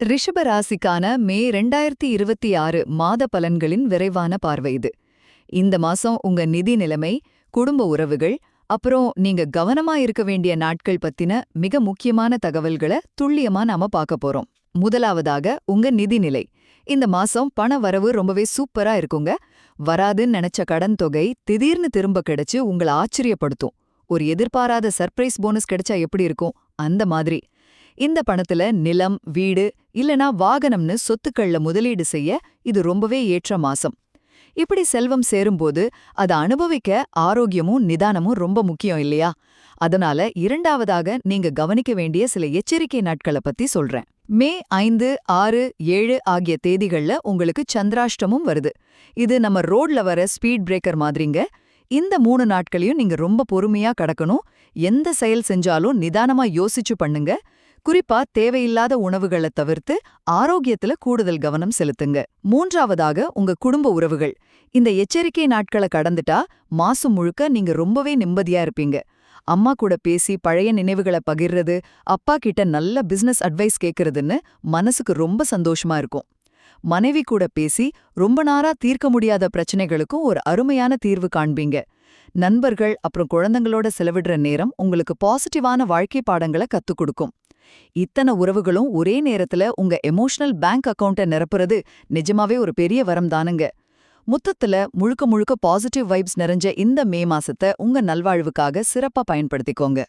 ரிஷப ராசிக்கான மே 2026 மாத பலன்களின் விரைவான பார்வை இது. இந்த மாசம் உங்க நிதி நிலைமை, குடும்ப உறவுகள், அப்புறம் நீங்க கவனமா இருக்க வேண்டிய நாட்கள் பத்தின மிக முக்கியமான தகவல்களை துல்லியமா நாம பார்க்க போறோம். முதலாவதாக உங்க நிதிநிலை. இந்த மாசம் பண வரவு ரொம்பவே சூப்பரா இருக்குங்க. வராதுன்னு நினைச்ச கடன் தொகை திடீர்னு திரும்ப கிடைச்சு உங்களை ஆச்சரியப்படுத்தும். ஒரு எதிர்பாராத சர்ப்ரைஸ் போனஸ் கிடைச்சா எப்படி இருக்கும் அந்த மாதிரி. இந்த பணத்துல நிலம், வீடு இல்லனா வாகனம்னு சொத்துக்கள்ல முதலீடு செய்ய இது ரொம்பவே ஏற்ற மாசம். இப்படி செல்வம் சேரும்போது அதை அனுபவிக்க ஆரோக்கியமும் நிதானமும் ரொம்ப முக்கியம் இல்லையா? அதனால இரண்டாவதாக நீங்க கவனிக்க வேண்டிய சில எச்சரிக்கை நாட்களை பத்தி சொல்றேன். மே 5, 6, 7 ஆகிய தேதிகள்ல உங்களுக்கு சந்திராஷ்டமும் வருது. இது நம்ம ரோட்ல வர ஸ்பீட் பிரேக்கர் மாதிரிங்க. இந்த 3 நாட்களையும் நீங்க ரொம்ப பொறுமையா கடக்கணும். எந்த செயல் செஞ்சாலும் நிதானமா யோசிச்சு பண்ணுங்க. குறிப்பா தேவையில்லாத உணவுகளை தவிர்த்து ஆரோக்கியத்துல கூடுதல் கவனம் செலுத்துங்க. மூன்றாவதாக உங்க குடும்ப உறவுகள். இந்த எச்சரிக்கை நாட்களை கடந்துட்டா மாசம் முழுக்க நீங்க ரொம்பவே நிம்மதியா இருப்பீங்க. அம்மா கூட பேசி பழைய நினைவுகளை பகிர்றது, அப்பா கிட்ட நல்ல பிசினஸ் அட்வைஸ் கேட்கறதுன்னு மனசுக்கு ரொம்ப சந்தோஷமா இருக்கும். மனைவி கூட பேசி ரொம்ப நாளா தீர்க்க முடியாத பிரச்சனைகளுக்கும் ஒரு அருமையான தீர்வு காண்பீங்க. நண்பர்கள் அப்புறம் குழந்தைங்களோட செலவிடுற நேரம் உங்களுக்கு பாசிட்டிவான வாழ்க்கை பாடங்களை கத்துக் கொடுக்கும். இத்தனை உறவுகளும் ஒரே நேரத்துல உங்க எமோஷனல் பேங்க் அக்கவுண்ட்டை நிரப்புறது நிஜமாவே ஒரு பெரிய வரம் தானுங்க. மொத்தத்துல முழுக்க முழுக்க பாசிட்டிவ் வைப்ஸ் நிறைஞ்ச இந்த மே மாசத்தை உங்க நல்வாழ்வுக்காக சிறப்பா பயன்படுத்திக்கோங்க.